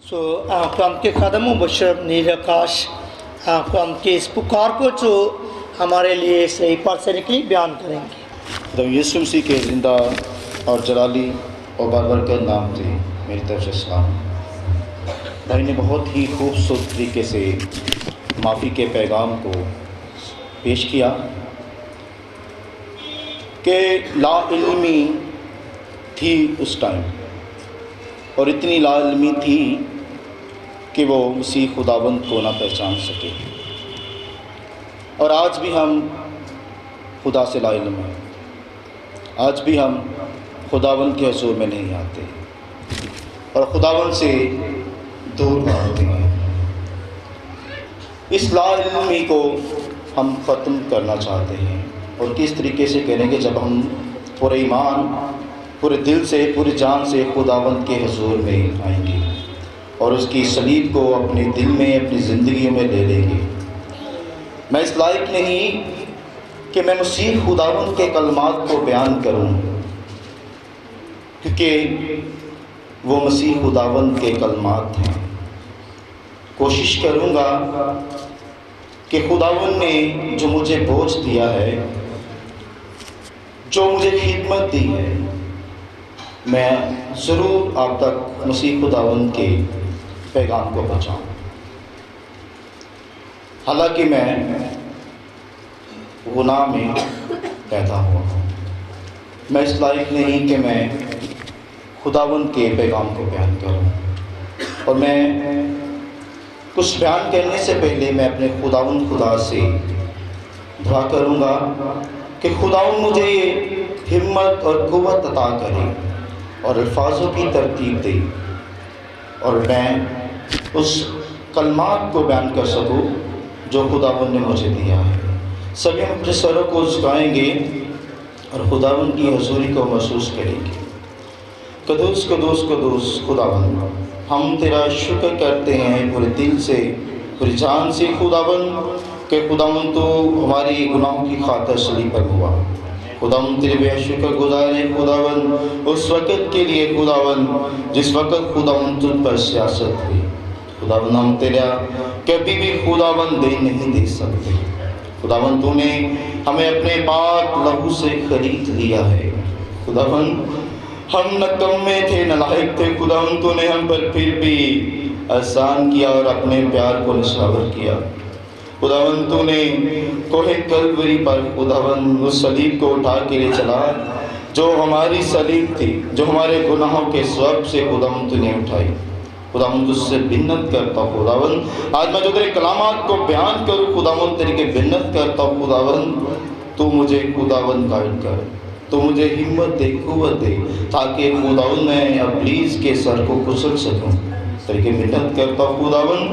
خدام کے قدموں بشر نیل آکاش خدام کے اس پکار کو جو ہمارے لیے صحیح پار سے نکلی بیان کریں گے۔ خدا یسوع مسیح کے زندہ اور جلالی اور بابرکت نام سے میری طرف سے سلام۔ بھائی نے بہت ہی خوبصورت طریقے سے معافی کے پیغام کو پیش کیا کہ لا علمی تھی اس ٹائم، اور اتنی لا علمی تھی کہ وہ مسیح خداوند کو نہ پہچان سکے، اور آج بھی ہم خدا سے لا علم ہیں، آج بھی ہم خداوند کے حضور میں نہیں آتے اور خداوند سے دور بھاگتے ہیں۔ اس لا علمی کو ہم ختم کرنا چاہتے ہیں، اور کس طریقے سے کریں گے؟ جب ہم پورے ایمان، پورے دل سے، پوری جان سے خداوند کے حضور میں آئیں گے اور اس کی صلیب کو اپنے دل میں، اپنی زندگیوں میں لے لیں گے۔ میں اس لائق نہیں کہ میں مسیح خداوند کے کلمات کو بیان کروں، کیونکہ وہ مسیح خداوند کے کلمات ہیں۔ کوشش کروں گا کہ خداوند نے جو مجھے بوجھ دیا ہے، جو مجھے خدمت دی ہے، میں ضرور آپ تک مسیح خداوند کے پیغام کو پہنچاؤں۔ حالانکہ میں گناہ میں پیدا ہوا ہوں، میں اس لائق نہیں کہ میں خداوند کے پیغام کو بیان کروں، اور میں کچھ بیان کرنے سے پہلے میں اپنے خداوند خدا سے دعا کروں گا کہ خداوند مجھے یہ ہمت اور قوت عطا کرے اور الفاظوں کی ترتیب دے، اور میں اس کلمات کو بیان کر سکوں جو خداوند نے مجھے دیا ہے۔ سبھی ہم اپنے سروں کو جھکائیں گے اور خداوند کی حضوری کو محسوس کریں گے۔ قدوس قدوس قدوس خداوند، ہم تیرا شکر کرتے ہیں پورے دل سے، پوری جان سے خداوند، کہ خداوند تو ہماری گناہوں کی خاطر صلیب پر ہوا۔ خداوند تیرے بے شکر گزار ہیں خداوند اس وقت کے لیے خداوند جس وقت خداوند تجھ پر سیاست ہوئی۔ خداوند ہم تیرا کبھی بھی خداوند دے نہیں دے سکتے۔ خداوند تو نے ہمیں اپنے پاک لہو سے خرید لیا ہے۔ خداوند ہم نکمے تھے، نالائق تھے، خداوند تو نے ہم پر پھر بھی احسان کیا اور اپنے پیار کو نشاور کیا۔ خداوند تو نے کوہ کلوری پر خداوند اس صلیب کو اٹھا کے لے چلا جو ہماری صلیب تھی، جو ہمارے گناہوں کے سبب سے خداوند تو نے اٹھائی۔ خداوند تجھ سے بنت کرتا ہوں خداوند، آج میں جو تیرے کلامات کو بیان کروں خداوند تیرے کے بنت کرتا ہوں خداوند، تو مجھے خداوند گائیڈ کر، تو مجھے ہمت دے، قوت دے، تاکہ خداوند میں ابلیس کے سر کو کچل سکوں۔ تیرے کے بنت کرتا ہوں خداوند،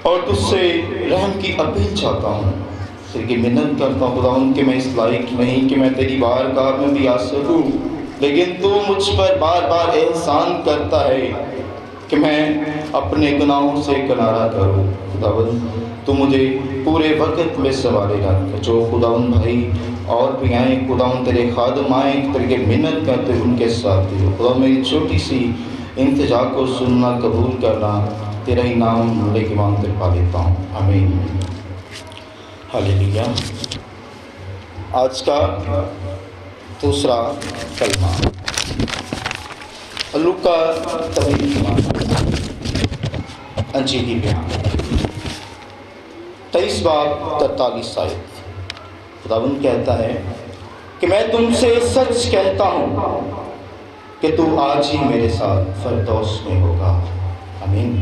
اور تجھ سے رحم کی اپیل چاہتا ہوں، تیرے کی منت کرتا ہوں خداوند کہ میں اس لائق نہیں کہ میں تیری بارگاہ میں بھی آ سکوں، لیکن تو مجھ پر بار بار احسان کرتا ہے کہ میں اپنے گناہوں سے کنارہ کروں۔ خداوند تو مجھے پورے وقت میں سنبھالے گا، جو خداوند بھائی اور بھی آئیں خداوند تیرے خادم آئیں تیرے کے منت کرتے ان کے ساتھ دیو۔ خداوند میری چھوٹی سی انتجا کو سننا، قبول کرنا، تیرا ہی نام لے کے مانگتے پا لیتا ہوں، آمین۔ ہالیلویا۔ آج کا دوسرا کلمہ لوکا انجیلی بیان 23 باب 43 آیت۔ خداوند کہتا ہے کہ میں تم سے سچ کہتا ہوں کہ تو آج ہی میرے ساتھ فردوس میں ہوگا، آمین۔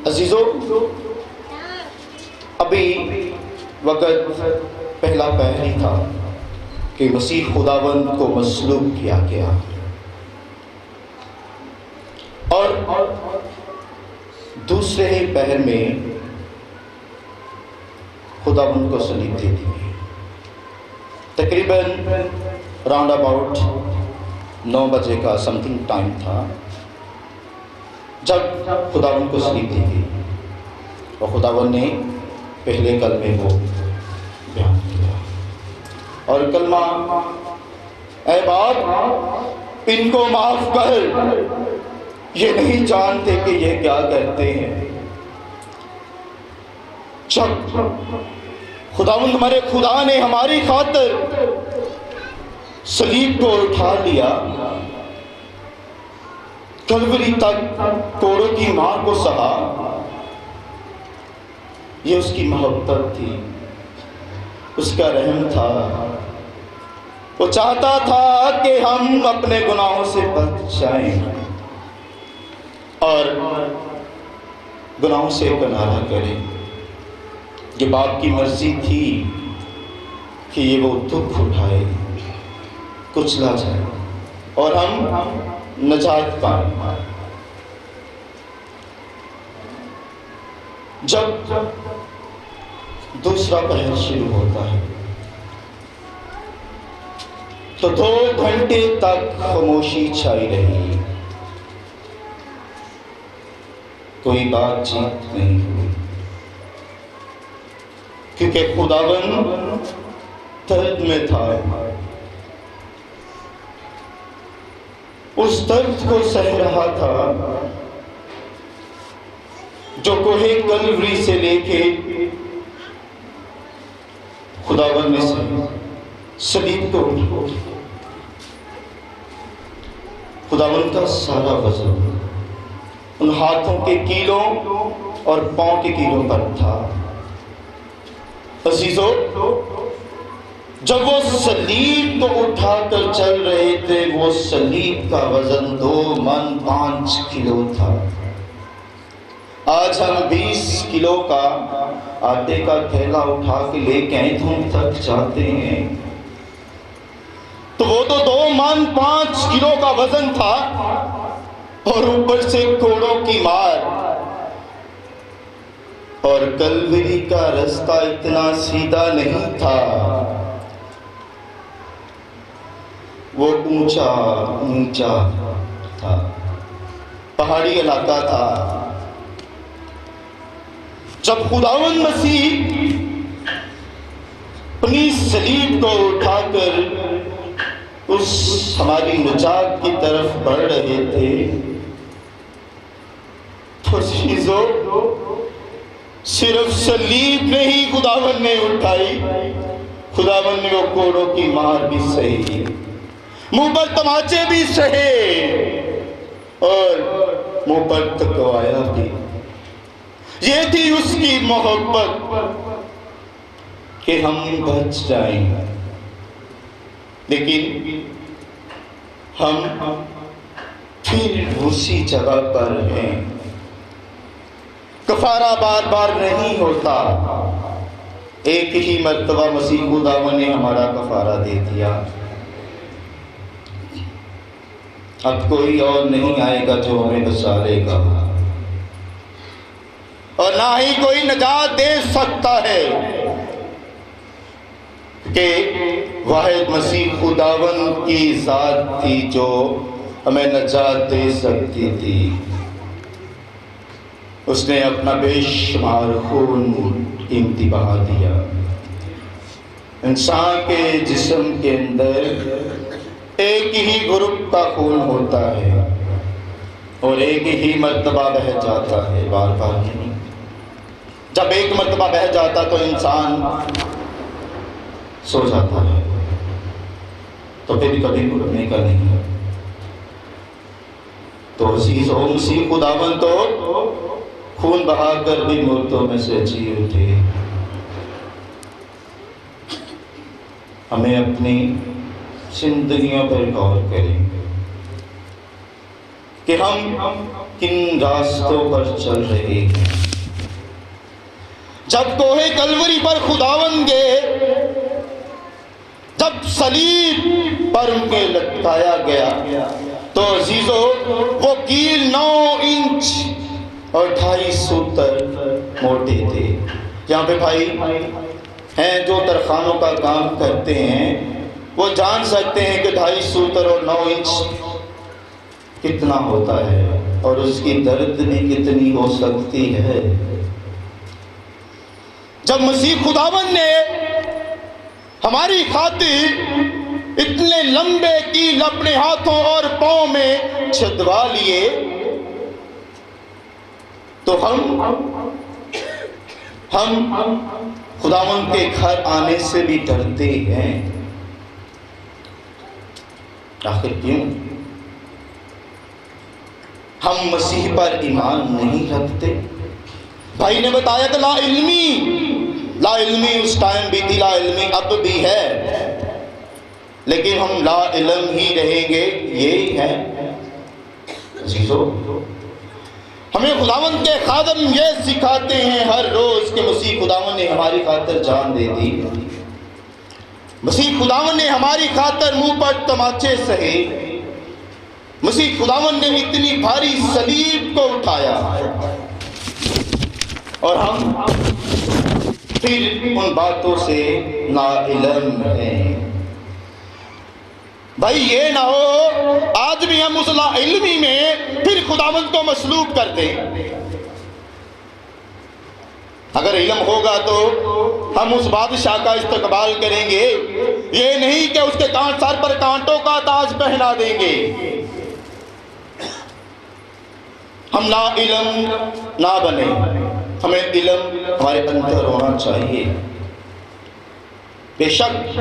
عزیزو، ابھی وقت پہلا پہر ہی تھا کہ مسیح خداوند کو مصلوب کیا گیا، اور دوسرے ہی پہر میں خداوند کو صلیب دے دی گئی۔ تقریباً راؤنڈ اباؤٹ 9 بجے کا سم تھنگ ٹائم تھا جب خداوند کو صلیب دی گئی، اور خداوند نے پہلے کلمے کو بیان کیا، اور کلمہ اے باپ ان کو معاف کر یہ نہیں جانتے کہ یہ کیا کرتے ہیں۔ جب خداوند ہمارے خدا نے ہماری خاطر صلیب کو اٹھا لیا، کلوری تک کوڑوں کی مار کو سہا، یہ اس کی محبت تھی، اس کا رحم تھا۔ وہ چاہتا تھا کہ ہم اپنے گناہوں سے بچ جائیں اور گناہوں سے کنارہ کریں۔ یہ باپ کی مرضی تھی کہ یہ وہ دکھ اٹھائے، کچلا جائے اور ہم نجات پائیں۔ جب دوسرا پہر شروع ہوتا ہے تو 2 گھنٹے تک خاموشی چھائی رہی، کوئی بات چیت نہیں ہوئی، کیونکہ خداوند درد میں تھا۔ اس درد کو سہ رہا تھا جو کوہ کلوری سے لے کے خداوند نے صلیب کو اٹھا۔ خداوند کا سارا وزن ان ہاتھوں کے کیلوں اور پاؤں کے کیلوں پر تھا۔ عزیزو، جب وہ صلیب کو اٹھا کر چل رہے تھے، وہ صلیب کا وزن 2 من 5 کلو تھا۔ آج ہم 20 کلو کا آٹے کا تھیلا اٹھا کے لے کے آئیں تو ہم تھک جاتے ہیں، تو وہ تو 2 من 5 کلو کا وزن تھا، اور اوپر سے کوڑوں کی مار، اور کلوری کا رستہ اتنا سیدھا نہیں تھا، وہ اونچا نیچا تھا، پہاڑی علاقہ تھا۔ جب خداوند مسیح اپنی صلیب کو اٹھا کر اس ہماری نجات کی طرف بڑھ رہے تھے، تو چیزوں صرف صلیب نہیں خداوند نے اٹھائی، خداوند نے وہ کوڑوں کی مار بھی سہی، منہ پر تماچے بھی سہے اور منہ پر تکوایا بھی۔ یہ تھی اس کی محبت کہ ہم بچ جائیں، لیکن ہم پھر اسی جگہ پر ہیں۔ کفارہ بار بار نہیں ہوتا، ایک ہی مرتبہ مسیح خداوند نے ہمارا کفارہ دے دیا، اب کوئی اور نہیں آئے گا جو ہمیں بچا لے گا، اور نہ ہی کوئی نجات دے سکتا ہے، کہ واحد مسیح خداوند کی ذات تھی جو ہمیں نجات دے سکتی تھی۔ اس نے اپنا بے شمار خون قیمتی بہا دیا۔ انسان کے جسم کے اندر ایک ہی گروپ کا خون ہوتا ہے اور ایک ہی مرتبہ بہہ جاتا ہے، بار بار نہیں۔ جب ایک مرتبہ بہہ جاتا تو انسان سو جاتا ہے، تو پھر کبھی اٹھنے کا نہیں ہے۔ تو عزیز ہو، مسیح خداوند تو خون بہا کر بھی مردوں میں سے جی اٹھے۔ ہمیں اپنی زندگیوں پر غور کریں کہ ہم کن راستوں پر چل رہے ہیں۔ جب کوہ کلوری پر خداوند گئے، جب صلیب پر ان کے لٹکایا گیا، تو عزیزو وہ کیل 9 انچ اور 2.5 سوتر موٹے تھے۔ یہاں پہ بھائی ہیں جو ترخانوں کا کام کرتے ہیں، وہ جان سکتے ہیں کہ 2.5 سوتر اور 9 انچ کتنا ہوتا ہے، اور اس کی درد بھی کتنی ہو سکتی ہے۔ جب مسیح خداوند نے ہماری خاطر اتنے لمبے کیل اپنے ہاتھوں اور پاؤں میں چھدوا لیے، تو ہم خداوند کے گھر آنے سے بھی ڈرتے ہیں. آخر کیوں؟ ہم مسیح پر ایمان نہیں رکھتے. بھائی نے بتایا کہ لا علمی اس ٹائم بھی تھی، لا علمی اب بھی ہے، لیکن ہم لا علم ہی رہیں گے. یہی ہے عزیزو، ہمیں خداوند کے خادم یہ سکھاتے ہیں ہر روز کہ مسیح خداوند نے ہماری خاطر جان دے دی. مسیح خداوند نے ہماری خاطر منہ پر تماچے سہے. مسیح خداوند نے اتنی بھاری صلیب کو اٹھایا، اور ہم پھر ان باتوں سے ناعلم ہیں. بھائی یہ نہ ہو آج بھی ہم اس لا علمی میں پھر خداوند کو مسلوب کر دیں. اگر علم ہوگا تو ہم اس بادشاہ کا استقبال کریں گے، یہ نہیں کہ اس کے سر پر کانٹوں کا تاج پہنا دیں گے. ہم لا علم نہ بنے، ہمیں علم ہمارے اندر ہونا چاہیے. بے شک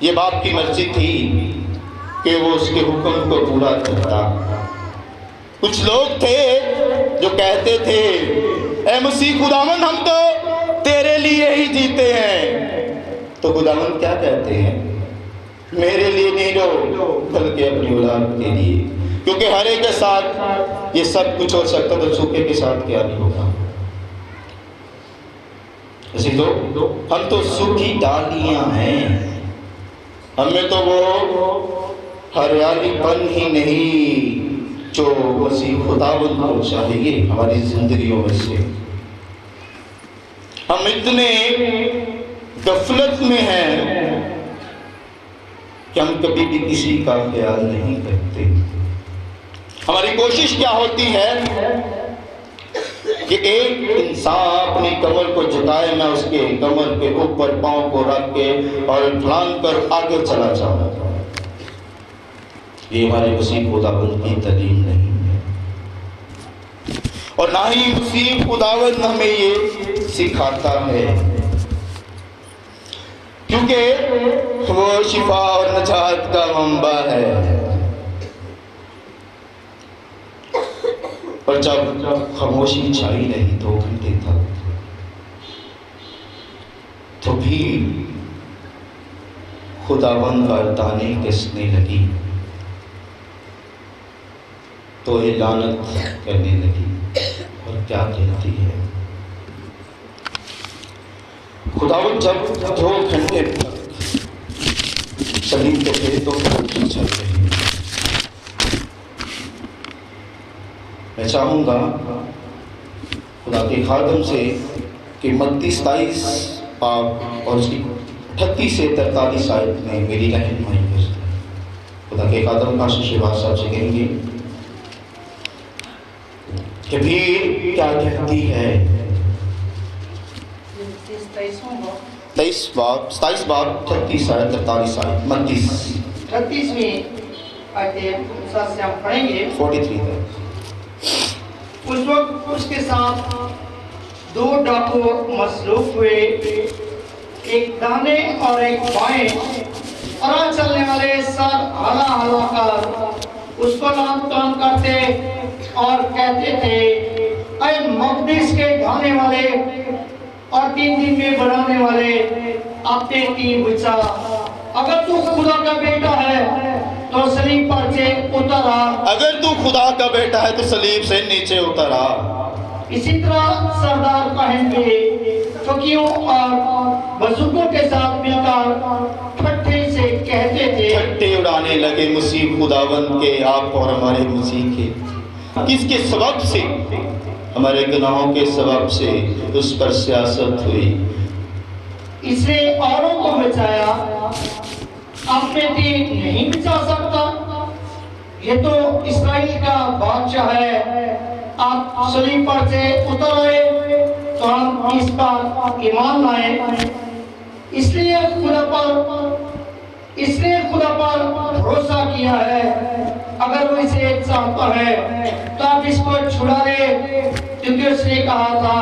یہ باپ کی مرضی تھی کہ وہ اس کے حکم کو پورا کرتا. کچھ لوگ تھے جو کہتے تھے اے مسیح خداوند ہم تو تیرے لیے ہی جیتے ہیں. تو خداوند کیا کہتے ہیں؟ میرے لیے نہیں رہو بلکہ اپنی اولاد کے لیے، کیونکہ ہر ایک کے ساتھ یہ سب کچھ ہو سکتا تو سوکھے کے ساتھ کیا نہیں ہوگا. اسی تو ہم تو سوکھی ڈالیاں ہیں، ہمیں تو وہ ہریالی پن ہی نہیں جو مسیح خداوند کو چاہیے ہماری زندگیوں میں سے. ہم اتنے غفلت میں ہیں کہ ہم کبھی بھی کسی کا خیال نہیں کرتے. ہماری کوشش کیا ہوتی ہے کہ ایک انسان اپنی کمر کو جھکائے، میں اس کے کمر کے اوپر پاؤں کو رکھ کے اور پھلانگ کر آگے چلا جاؤں. یہ ہمارے مسیح خداوند کی تعلیم نہیں ہے، اور نہ ہی مسیح خداوند ہمیں یہ سکھاتا ہے، کیونکہ وہ شفا اور نجات کا منبع ہے. اور جب خاموشی چھائی رہی 2 گھنٹے تک، تو بھی خداوند کا تانے کسنے لگی تو یہ لعنت کرنے لگی. اور کیا کہتی ہے؟ خداوند جب 2 گھنٹے تک صلیب پہ تھے تو چل رہے. میں چاہوں گا خدا کے خادم سے کہ متی 27 باب اور اس کی 38 سے 43 آیت میں میری رہنمائی کریں. خدا کے خادم کاشی شہباز صاحب سے کہیں گے کہ بھی کیا کہتی ہے. 27 باب 38 آیت 43 آیت 38ویں آیت سے ہم پڑھیں گے 43 تک. اس وقت اس کے ساتھ 2 ڈاکو مصلوب ہوئے، ایک دانے اور ایک بائیں، اور آج چلنے والے سر ہلا ہلا کر اس کو لعن طعن کرتے اور کہتے تھے اے مقدس کے ڈھانے والے اور 3 دن میں بنانے والے، اپنے 3 بچا، اگر تو خدا کا بیٹا ہے تو صلیب پر سے اتر آ. اگر تو خدا کا بیٹا ہے تو صلیب سے نیچے اتر آ. اسی طرح سردار کاہن بھی فقیوں اور بزرگوں کے ساتھ مل کر ٹھٹھے سے کہتے تھے، ٹھٹے اڑانے لگے مسیح خداوند کے، آپ اور ہمارے مسیح کے. کس کے سبب سے؟ ہمارے گناہوں کے سبب سے اس پر سیاست ہوئی. اس نے اوروں کو بچایا، اپنے دین نہیں بچا سکتا. یہ تو اسرائیل کا بادشاہ ہے. آپ صلیب پر سے اتر آئے تو ہم اس پر ایمان لائے. اس لیے خدا پر بھروسہ کیا ہے. اگر وہ اسے چاہتا ہے تو آپ اس کو چھڑا لے، کیونکہ اس نے کہا تھا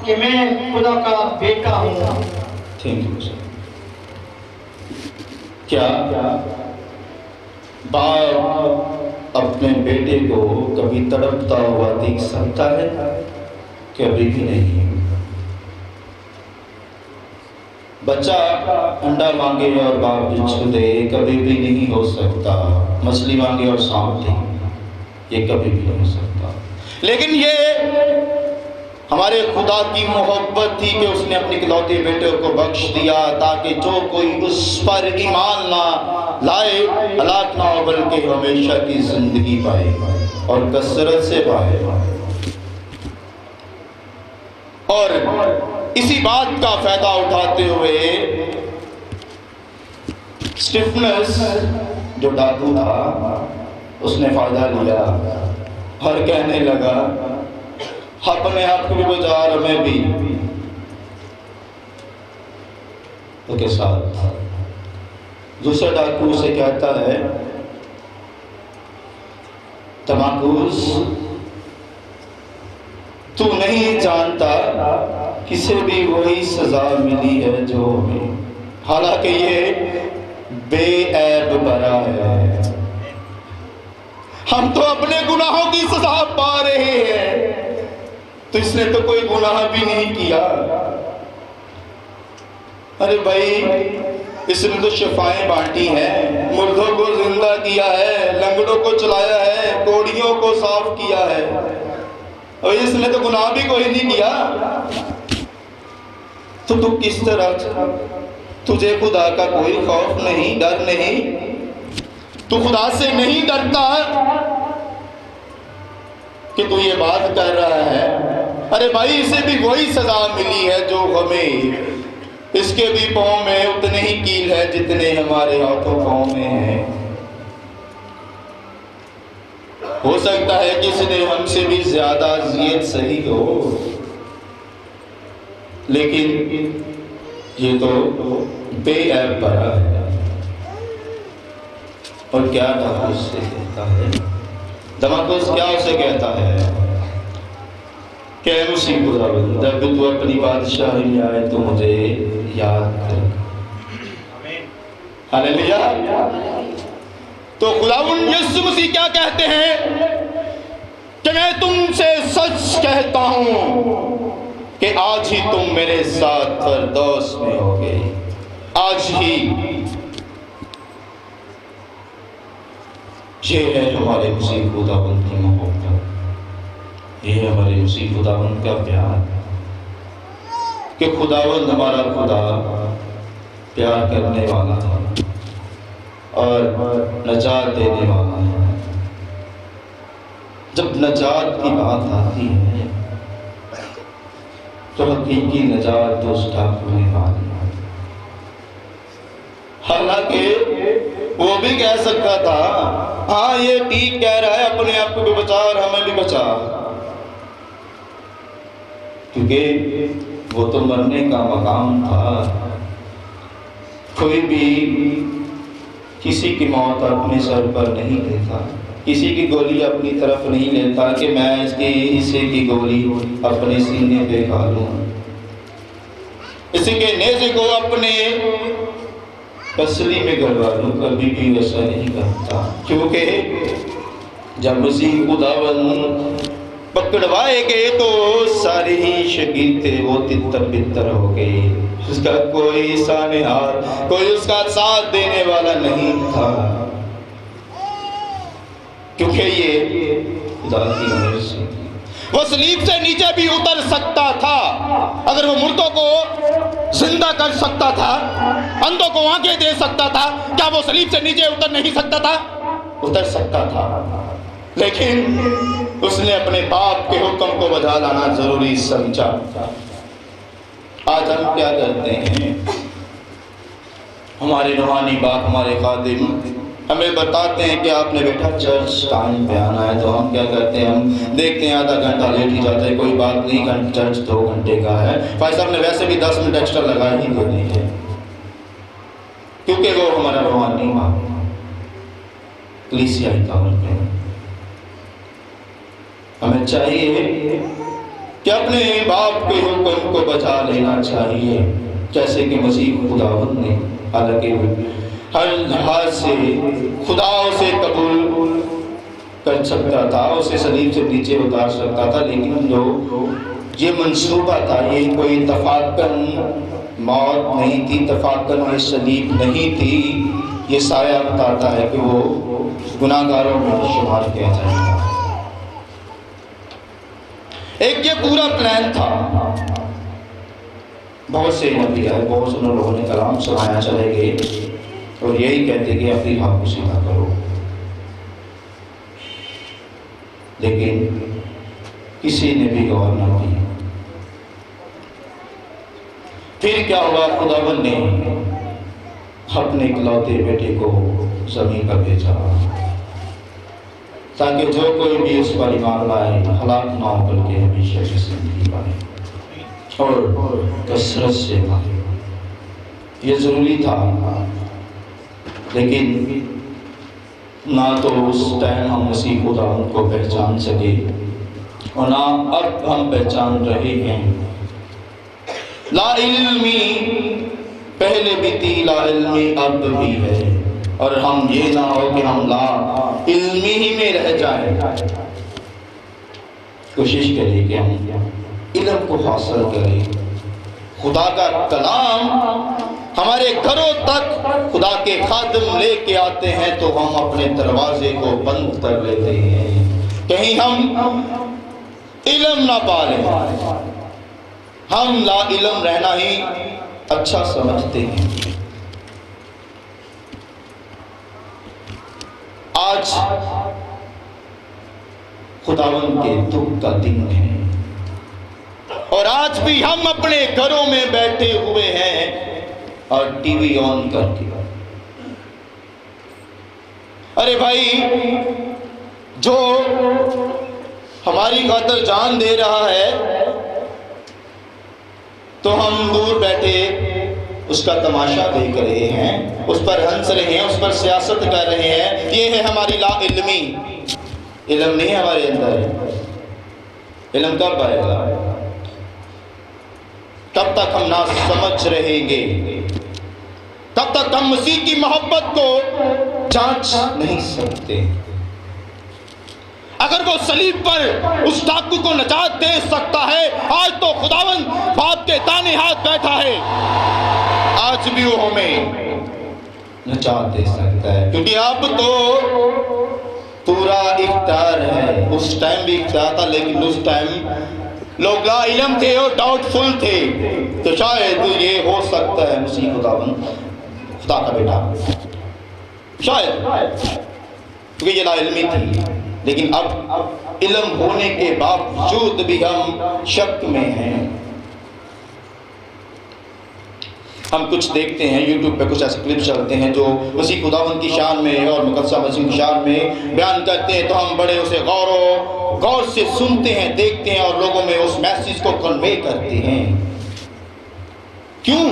کہ میں خدا کا بیٹا ہوں۔ Thank you sir. کیا باپ اپنے بیٹے کو کبھی تڑپتا ہوا دیکھ سکتا ہے؟ کبھی بھی نہیں۔ بچہ انڈا مانگے اور باپ بچھو دے کبھی بھی نہیں ہو سکتا۔ مچھلی مانگے اور سانپ دے یہ کبھی بھی نہیں ہو سکتا۔ لیکن یہ ہمارے خدا کی محبت تھی کہ اس نے اپنے اکلوتے بیٹے کو بخش دیا تاکہ جو کوئی اس پر ایمان نہ لائے ہلاک نہ ہو بلکہ ہمیشہ کی زندگی پائے اور کثرت سے پائے۔ اور اسی بات کا فائدہ اٹھاتے ہوئے اسٹیفنس جو ڈاکو تھا اس نے فائدہ لیا اور کہنے لگا اپنے آپ کو بھی بچا اور ہمیں بھی۔ اس کے ساتھ دوسرا ڈاکو سے کہتا ہے تماکوس تو نہیں جانتا کسے بھی وہی سزا ملی ہے جو ہمیں، حالانکہ یہ بے عیب برا ہے۔ ہم تو اپنے گناہوں کی سزا پا رہے ہیں، تو اس نے تو کوئی گناہ بھی نہیں کیا۔ ارے بھائی اس نے تو شفائیں بانٹی ہیں، مردوں کو زندہ کیا ہے، لنگڑوں کو چلایا ہے، کوڑیوں کو صاف کیا ہے، اور اس نے تو گناہ بھی کوئی نہیں کیا۔ تو کس طرح تجھے خدا کا کوئی خوف نہیں، ڈر نہیں؟ تو خدا سے نہیں ڈرتا کہ تو یہ بات کر رہا ہے؟ ارے بھائی اسے بھی وہی سزا ملی ہے جو ہمیں، اس کے بھی پاؤں میں اتنے ہی کیل ہے جتنے ہمارے ہاتھوں پاؤں میں ہیں۔ ہو سکتا ہے کہ اس نے ہم سے بھی زیادہ اذیت سہی ہو، لیکن یہ تو بے عیب برا ہے۔ اور کیا دماغوس سے کہتا ہے؟ دماغوس کیا اسے کہتا ہے کہ اے مسیح خداوند جب تو اپنی بادشاہی میں آئے تو مجھے یاد کر۔ ہاللیلویا۔ تو خداوند یسوع مسیح کیا کہتے ہیں کہ میں تم سے سچ کہتا ہوں کہ آج ہی تم میرے ساتھ فردوس میں ہوگے، آج ہی۔ یہ ہے ہمارے مسیح خداوند کی محبت، یہ ہے ہمارے مسیح خداوند کا پیار کہ خداوند ہمارا خدا پیار کرنے والا ہے اور نجات دینے والا ہے۔ جب نجات کی بات آتی ہے تو حقیقی نجات تو اس ڈاکو نے پا لیا۔ حالانکہ وہ بھی کہہ سکتا تھا ہاں یہ ٹھیک کہہ رہا ہے، اپنے آپ کو بھی بچا اور ہمیں بھی بچا، کیونکہ وہ تو مرنے کا مقام تھا۔ کوئی بھی کسی کی موت اپنے سر پر نہیں لیتا، کسی کی گولی اپنی طرف نہیں لیتا کہ میں اس کے حصے کی گولی اپنے سینے پہ کھا لوں، کسی کے نیزے کو اپنے پسلی میں گڑوا لوں، کبھی بھی ویسا نہیں کرتا، کیونکہ جب مسیح خداوند پکڑوائے گئے تو سارے ہی شہید تھے، وہ تتر بتر ہو گئے، اس کا کوئی سانحہ، کوئی اس کا ساتھ دینے والا نہیں تھا، کیونکہ یہ خدا کی مرضی تھی۔ وہ صلیب سے نیچے بھی اتر سکتا تھا، اگر وہ مردوں کو زندہ کر سکتا تھا، اندھوں کو آنکھیں دے سکتا تھا، کیا وہ صلیب سے نیچے اتر نہیں سکتا تھا؟ اتر سکتا تھا، لیکن اس نے اپنے باپ کے حکم کو بجا لانا ضروری سمجھا۔ آج ہم کیا کرتے ہیں؟ ہمارے روحانی باپ، ہمارے خادم ہمیں بتاتے ہیں کہ آپ نے بیٹا چرچ ٹائم پہ آنا ہے، تو ہم کیا کرتے ہیں؟ ہم دیکھتے ہیں آدھا گھنٹہ لیٹ ہی جاتا ہے، کوئی بات نہیں، چرچ 2 گھنٹے کا ہے، فائز صاحب نے ویسے بھی 10 منٹ ایکسٹرا لگا ہی دینے ہیں، کیونکہ وہ ہمارا روحانی باپ کلیسیائی طور پہ۔ ہمیں چاہیے کہ اپنے باپ کے حکم کو بچا لینا چاہیے، جیسے کہ مسیح خداوند نے حالانکہ ہر لحاظ سے خدا اسے قبول کر سکتا تھا، اسے صلیب سے نیچے اتار سکتا تھا، لیکن جو یہ منصوبہ تھا یہ کوئی اتفاقاً موت نہیں تھی، اتفاقاً یہ صلیب نہیں تھی، یہ سایہ بتاتا ہے کہ وہ گناہگاروں میں شمار کیا جائے گا۔ ایک یہ پورا پلان تھا، بہت سے نبی آئے، بہت سے لوگوں نے کلام سنایا، چلے گئے اور یہی کہتے کہ اپنی حق کو سیدھا کرو، لیکن کسی نے بھی غور نہ کی۔ پھر کیا ہوا؟ خداوند نے اپنے اکلوتے بیٹے کو زمین پر بھیجا تاکہ جو کوئی بھی اس پر ایمان لائے ہلاک نہ ہو بلکہ ہمیشہ کی زندگی پائے اور کثرت سے پائے۔ یہ ضروری تھا، لیکن نہ تو اس ٹائم ہم مسیح خداوند کو پہچان سکے اور نہ اب ہم پہچان رہے ہیں۔ لا علمی پہلے بھی تھی، لا علمی اب بھی ہے، اور ہم یہ نہ ہو کہ ہم لا علمی ہی میں رہ جائیں۔ کوشش کریں کہ ہم علم کو حاصل کریں، خدا کا کلام ہمارے گھروں تک خدا کے خادم لے کے آتے ہیں تو ہم اپنے دروازے کو بند کر لیتے ہیں، کہیں ہم علم نہ پالیں۔ ہم لا علم رہنا ہی اچھا سمجھتے ہیں۔ آج خداوند کے دکھ کا دن ہے اور آج بھی ہم اپنے گھروں میں بیٹھے ہوئے ہیں اور ٹی وی آن کر کے، ارے بھائی جو ہماری خاطر جان دے رہا ہے تو ہم دور بیٹھے اس کا تماشا دیکھ رہے ہیں، اس پر ہنس رہے ہیں، اس پر سیاست کر رہے ہیں۔ یہ ہے ہماری لا علمی۔ علم نہیں ہمارے اندر۔ علم کب آئے گا؟ کب تک ہم نہ سمجھ رہیں گے، تب تک ہم مسیح کی محبت کو جانچ نہیں سکتے۔ اگر وہ صلیب پر اس ڈاکو کو نجات دے سکتا ہے، آج تو خداوند باپ کے دائیں ہاتھ بیٹھا ہے، آج بھی وہ ہمیں نجات دے سکتا ہے، کیونکہ اب تو پورا اختیار ہے۔ اس ٹائم بھی اختیار تھا، لیکن اس ٹائم لوگ لا علم تھے اور ڈاؤٹ فل تھے، تو شاید یہ ہو سکتا ہے مسیح خداوند خدا کا بیٹا، شاید، کیونکہ یہ لا علمی تھی۔ لیکن اب علم ہونے کے باوجود بھی ہم شک میں ہیں۔ ہم کچھ دیکھتے ہیں یوٹیوب پہ، کچھ ایسے کلپ چلتے ہیں جو مسیح خداوند کی شان میں اور مقدسہ مسیح کی شان میں بیان کرتے ہیں، تو ہم بڑے اسے غور سے سنتے ہیں، دیکھتے ہیں اور لوگوں میں اس میسیج کو کنوے کرتے ہیں۔ کیوں؟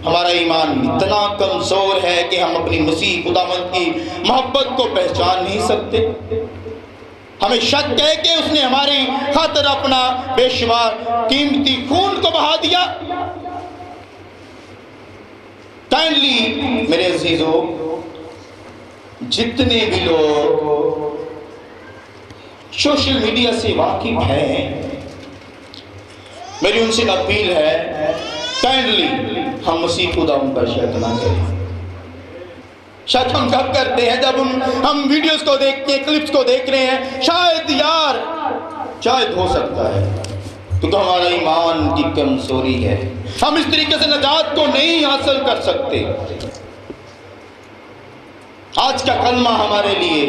ہمارا ایمان اتنا کمزور ہے کہ ہم اپنی مسیح خداوند کی محبت کو پہچان نہیں سکتے۔ ہمیں شک ہے کہ اس نے ہماری خاطر اپنا بے شمار قیمتی خون کو بہا دیا۔ کائنڈلی میرے عزیزو، جتنے بھی لوگ سوشل میڈیا سے واقف ہیں، میری ان سے اپیل ہے، کائنڈلی ہم مسیح خداوند پر شک نہ کریں۔ شک ہم کب کرتے ہیں؟ جب ہم ویڈیوز کو دیکھ کے، کلپس کو دیکھ رہے ہیں، شاید ہو سکتا ہے، کیونکہ ہمارا ایمان کی کمزوری ہے، ہم اس طریقے سے نجات کو نہیں حاصل کر سکتے۔ آج کا کلمہ ہمارے لیے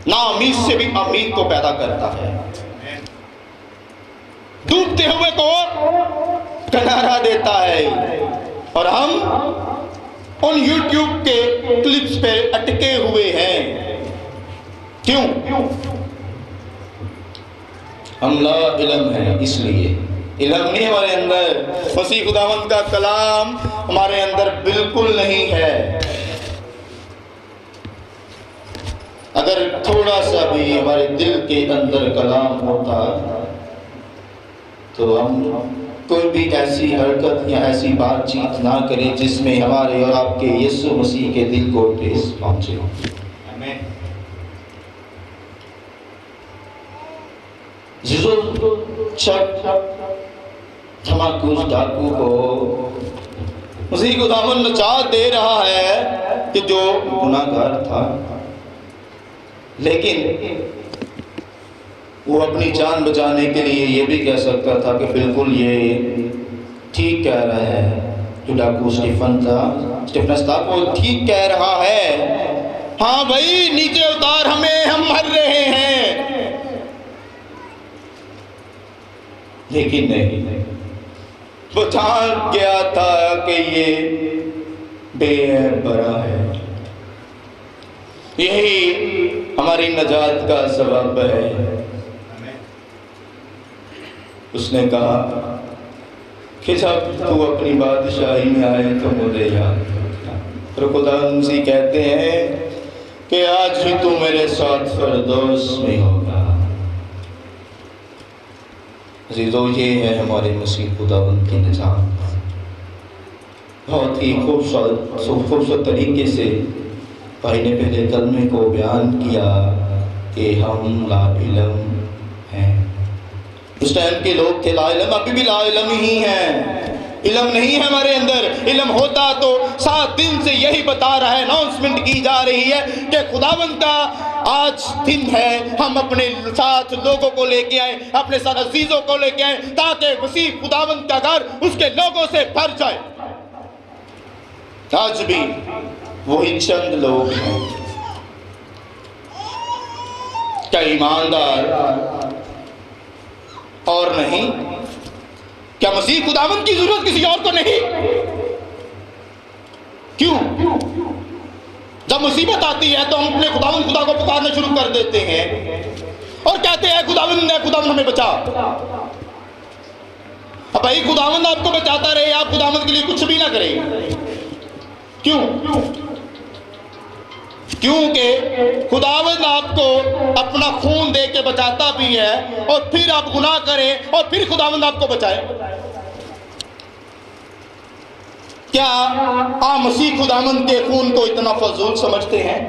نا امید سے بھی امید کو پیدا کرتا ہے، ڈوبتے ہوئے کو کنارہ دیتا ہے، اور ہم ان یوٹیوب کے کلپس پہ اٹکے ہوئے ہیں۔ کیوں؟ ہم لا علم ہیں، اس لیے علم نہیں ہمارے اندر، مسیح خداوند کا کلام ہمارے اندر بالکل نہیں ہے۔ اگر تھوڑا سا بھی ہمارے دل کے اندر کلام ہوتا تو ہم کوئی بھی ایسی حرکت یا ایسی بات چیت نہ کرے جس میں ہمارے اور آپ کے یسوع مسیح کے دل کو ٹھیس پہنچے. دھماکوس ڈاکو کو مسیح خداوند نجات دے رہا ہے کہ جو گناہ گار تھا، لیکن وہ اپنی جان بچانے کے لیے یہ بھی کہہ سکتا تھا کہ بالکل یہ ٹھیک کہہ رہا ہے. جو ڈاکو اسٹیفنس تھا وہ ٹھیک کہہ رہا ہے، ہاں بھائی نیچے اتار ہمیں، ہم مر رہے ہیں. لیکن نہیں، وہ جان گیا تھا کہ یہ بے عیب برا ہے. یہی ہماری نجات کا سبب ہے. اس نے کہا کہ جب تو اپنی بادشاہی میں آئے تو مجھے یاد رکھنا. اور خدا مسیح کہتے ہیں کہ آج بھی تو میرے ساتھ فردوس میں ہوگا. عزیزو، یہ ہے ہمارے مسیح خداوند کی نجات. بہت ہی خوبصورت طریقے سے بھائی نے پہلے کلمے کو بیان کیا کہ ہم لا علم ہیں. اس ٹائم کے لوگ تھے لا علم، ابھی بھی لا علم ہی ہیں. علم نہیں ہے ہمارے اندر. علم ہوتا تو 7 دن سے یہی بتا رہا ہے، اناؤنسمنٹ کی جا رہی ہے کہ خداوند کا آج دن ہے. ہم اپنے ساتھ لوگوں کو لے کے آئیں، اپنے ساتھ عزیزوں کو لے کے آئیں، تاکہ مسیح خداوند کا گھر اس کے لوگوں سے بھر جائے. آج بھی وہی چند لوگ ہیں کیا ایماندار اور نہیں؟ کیا مسیح خداوند کی ضرورت کسی اور کو نہیں؟ کیوں؟ جب مصیبت آتی ہے تو ہم اپنے خداوند خدا کو پکارنا شروع کر دیتے ہیں اور کہتے ہیں خداوند ہمیں بچا. اب بھائی خداوند آپ کو بچاتا رہے، آپ خداوند کے لیے کچھ بھی نہ کریں. کیوں؟ کیونکہ خداوند آپ کو اپنا خون دے کے بچاتا بھی ہے، اور پھر آپ گناہ کریں اور پھر خداوند آپ کو بچائے. کیا آپ مسیح خداوند کے خون کو اتنا فضول سمجھتے ہیں؟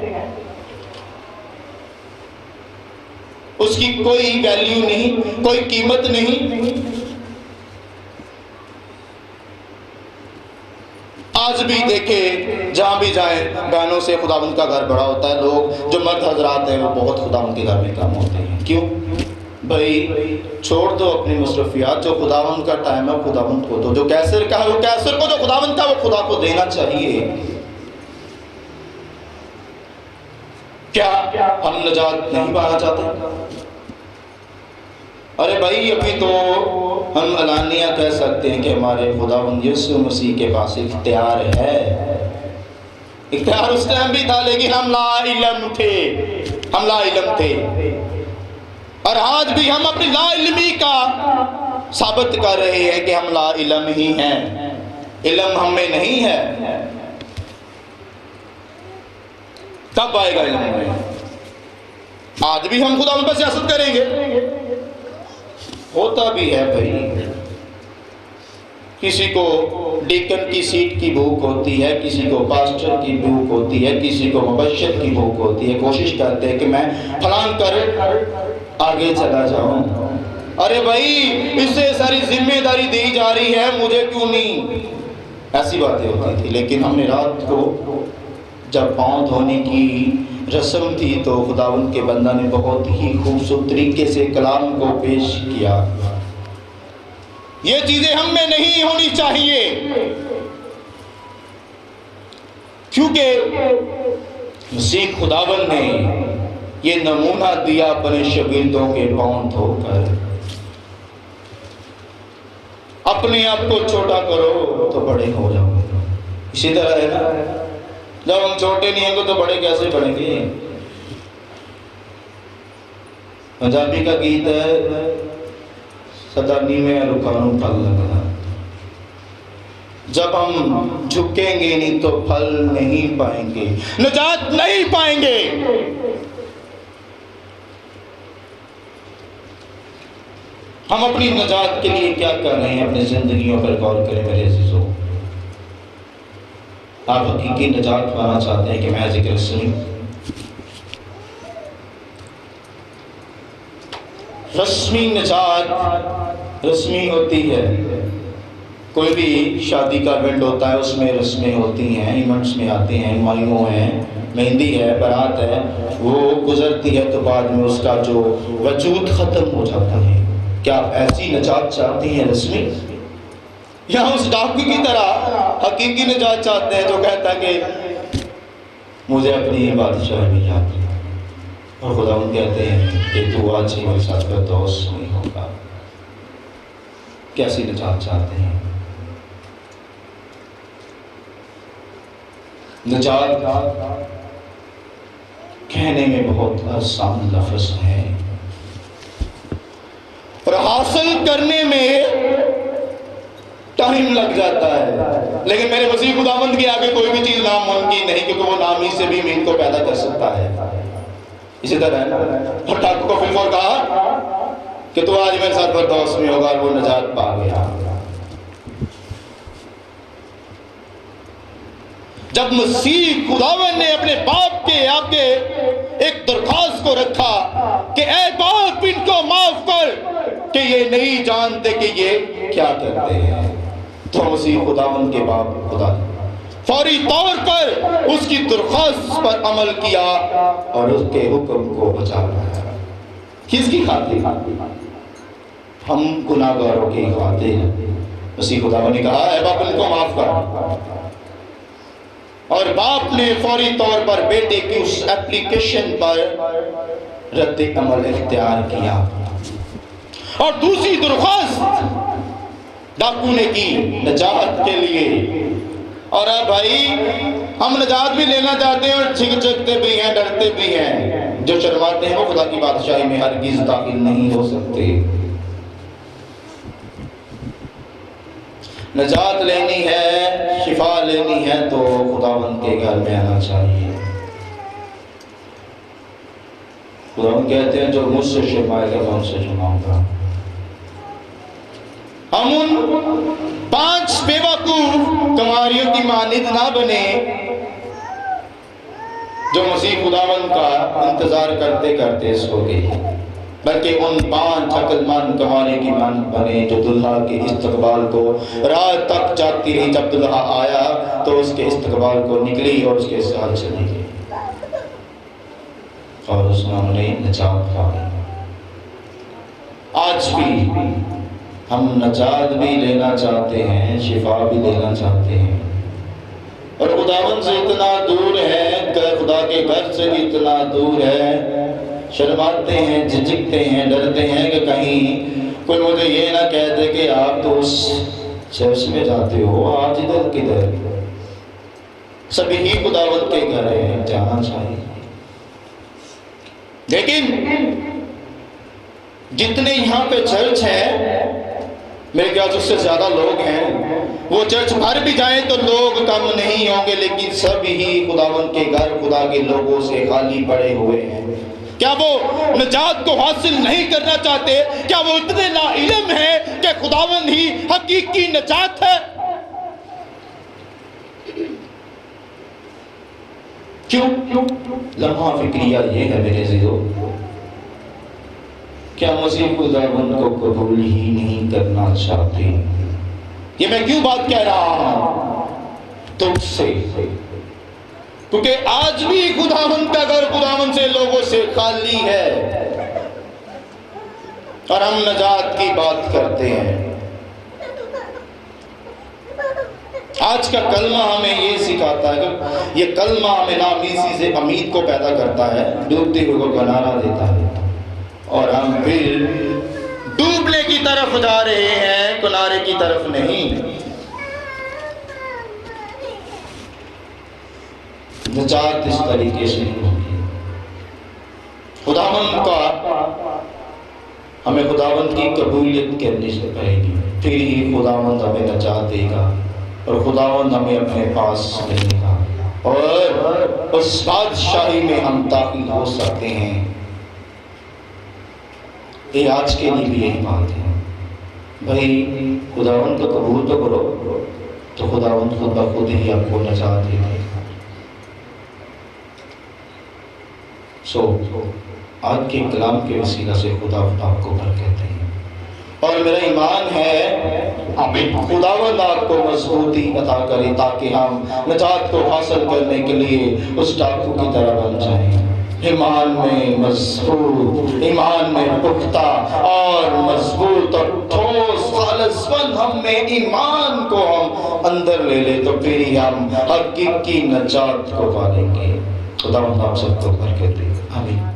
اس کی کوئی ویلیو نہیں، کوئی قیمت نہیں. آج بھی دیکھیں جہاں بھی جائیں بہنوں سے خداوند کا گھر بڑا ہوتا ہے. لوگ جو مرد حضرات ہیں وہ بہت خداوند کے گھر میں کام ہوتے ہیں. کیوں؟ بھائی چھوڑ دو اپنی مصروفیات. جو خداوند کا ٹائم ہے خداوند کو دو. جو کیسر کا ہے وہ کیسر کو، جو خداوند کا وہ خدا کو دینا چاہیے. کیا ہم نجات نہیں پانا چاہتے؟ ارے بھائی ابھی تو ہم علانیہ کہہ سکتے ہیں کہ ہمارے خداوند یسوع مسیح کے پاس اختیار ہے. اختیار اس ٹائم بھی تھا، لیکن ہم لا علم تھے. اور آج بھی ہم اپنی لا علمی کا ثابت کر رہے ہیں کہ ہم لا علم ہی ہیں. علم ہم میں نہیں ہے. کب آئے گا علم میں؟ آج بھی ہم خداوند پر سیاست کریں گے. ہوتا بھی ہے بھائی، کسی کو ڈیکن کی سیٹ کی بھوک ہوتی ہے، کسی کو پاسٹر کی بھوک ہوتی ہے، کسی کو مبشر کی بھوک ہوتی ہے. کوشش کرتے ہیں کہ میں فلان کر آگے چلا جاؤں. ارے بھائی اس سے ساری ذمہ داری دی جا رہی ہے، مجھے کیوں نہیں؟ ایسی باتیں ہوتی تھی. لیکن ہم نے رات کو جب پاؤں دھونے کی رسم تھی تو خداوند کے بندہ نے بہت ہی خوبصورت طریقے سے کلام کو پیش کیا. یہ چیزیں ہم میں نہیں ہونی چاہیے، کیونکہ مسیح خداوند نے یہ نمونہ دیا اپنے شاگردوں کے پاؤں دھو کر. اپنے آپ کو چھوٹا کرو تو بڑے ہو جاؤ. اسی طرح ہے نا، جب ہم چھوٹے نہیں ہوں گے تو بڑے کیسے بڑھیں گے؟ پنجابی کا گیت ہے، صدانی میں رکانوں پھل لگنا. جب ہم جھکیں گے نہیں تو پھل نہیں پائیں گے، نجات نہیں پائیں گے. ہم اپنی نجات کے لیے کیا کر رہے ہیں؟ اپنی زندگیوں پر غور کریں میرے عزیزوں۔ آپ حقیقی نجات پانا چاہتے ہیں کہ میں ذکر سنی؟ رسمی نجات رسمی ہوتی ہے۔ کوئی بھی شادی کا ایونٹ ہوتا ہے، اس میں رسمیں ہوتی ہیں، ایونٹس میں آتے ہیں، مائمو ہیں، مہندی ہے، بارات ہے، وہ گزرتی ہے تو بعد میں اس کا جو وجود ختم ہو جاتا ہے۔ کیا آپ ایسی نجات چاہتی ہیں رسمی، یا اس ڈاکو کی طرح حقیقی نجات چاہتے ہیں جو کہتا ہے کہ مجھے اپنی بادشاہ بھی یاد ہے، اور خداوند کہتے ہیں کہ تو آج ہی میرے ساتھ فردوس نہیں ہوگا؟ کیسی نجات چاہتے ہیں؟ نجات کہنے میں بہت آسان لفظ ہے اور حاصل کرنے میں ٹائم لگ جاتا ہے، لیکن میرے مسیح خداوند کے آگے کوئی بھی چیز ناممکن نہیں، کیونکہ وہ نام ہی سے بھی امید کو پیدا کر سکتا ہے۔ اسی طرح اور ڈاکو کو فلم اور کہا کہ تو آج میرے ساتھ فردوس میں ہوگا، اور وہ نجات پا گیا۔ جب مسیح خداوند نے اپنے باپ کے آگے ایک درخواست کو رکھا کہ اے باپ ان کو معاف کر کہ یہ نہیں جانتے کہ یہ کیا کرتے ہیں، تو مسیح خداوند کے باپ خدا فوری طور پر اس کی درخواست پر عمل کیا اور اس کے حکم کو بجا لایا۔ کس کی خاطر؟ ہم گناہگاروں کی خاطر۔ مسیح خداوند نے کہا اے باپ ان کو معاف کر، اور باپ نے فوری طور پر بیٹے کی اس اپلیکیشن پر رد عمل اختیار کیا۔ اور دوسری درخواست ڈاکو نے کی نجات کے لیے، اور اب بھائی ہم نجات بھی لینا چاہتے ہیں اور جھکتے بھی ہیں، ڈرتے بھی ہیں۔ جو شرماتے ہیں وہ خدا کی بادشاہی میں ہرگز داخل نہیں ہو سکتے۔ نجات لینی ہے، شفا لینی ہے تو خداوند کے گھر میں آنا چاہیے۔ خداوند کہتے ہیں جو مجھ سے شرمائے گا میں ان سے شرماؤں گا۔ ہم ان 5 بیوقوف کنواریوں کی مانند نہ بنے جو مسیح خداوند کا انتظار کرتے کرتے سو گئے، بلکہ ان 5 عقل مند کنواری کی مانند بنے جو دلہا کے استقبال کو رات تک جاگتی رہی۔ جب دلہا آیا تو اس کے استقبال کو نکلی اور اس کے ساتھ چلی گئی، اور اس نے انہیں نجات پائی۔ آج بھی ہم نجات بھی لینا چاہتے ہیں، شفا بھی لینا چاہتے ہیں، اور خداوند سے اتنا دور ہے، خدا کے گھر سے بھی اتنا دور ہے، شرماتے ہیں، جھجکتے ہیں، ڈرتے ہیں کہ کہیں کوئی مجھے یہ نہ کہہ دے کہ آپ تو اس چرچ میں جاتے ہو، آج ادھر کدھر؟ سبھی ہی خداوند کے گھر ہیں، جانا چاہیے۔ لیکن جتنے یہاں پہ چرچ ہیں، میرے خیال سے اس سے زیادہ لوگ ہیں، وہ چرچ بھر بھی جائیں تو لوگ کم نہیں ہوں گے، لیکن سب ہی خداوند کے گھر خدا کے لوگوں سے خالی پڑے ہوئے ہیں۔ کیا وہ نجات کو حاصل نہیں کرنا چاہتے؟ کیا وہ اتنے لا علم ہیں کہ خداوند ہی حقیقی نجات ہے؟ کیوں؟ لمحہ فکریہ یہ ہے میرے عزیزو، کیا مسیح خداوند کو قبول ہی نہیں کرنا چاہتے؟ یہ میں کیوں بات کہہ رہا ہوں؟ تم سے، کیونکہ آج بھی خداوند کا گھر خداوند سے لوگوں سے خالی ہے، اور ہم نجات کی بات کرتے ہیں۔ آج کا کلمہ ہمیں یہ سکھاتا ہے کہ یہ کلمہ ہمیں نامیسی سے امید کو پیدا کرتا ہے، ڈوبتے ہوئے کو کنارہ دیتا ہے، اور ہم پھر ڈوبنے کی طرف جا رہے ہیں، کنارے کی طرف نہیں۔ نجات اس طریقے سے ہوگی، خداوند کا ہمیں خداوند کی قبولیت کرنی سے پڑے گی، پھر ہی خداوند ہمیں نجات دے گا، اور خداوند ہمیں اپنے پاس لے گا، اور اس بادشاہی میں ہم داخل ہو سکتے ہیں۔ یہ آج کے لیے بھی یہی بات ہے بھائی خداوند کو قبول تو کرو تو خداوند خود بخود ہی آپ کو نجات دے دے گا۔ آج کے کلام کے وسیلہ سے خداوند آپ کو برکت دے اور میرا ایمان ہے خداوند آپ کو مضبوطی عطا کرے تاکہ ہم نجات کو حاصل کرنے کے لیے اس ڈاکو کی طرح بن جائیں، ایمان میں مضبوط، ایمان میں پختہ اور مضبوط اور ٹھوس خالص مند ہم میں ایمان کو ہم اندر لے لے تو پھر ہی ہم حقیقی نجات کو پالیں گے۔ خداوند آپ سب کو برکت دے، آمین۔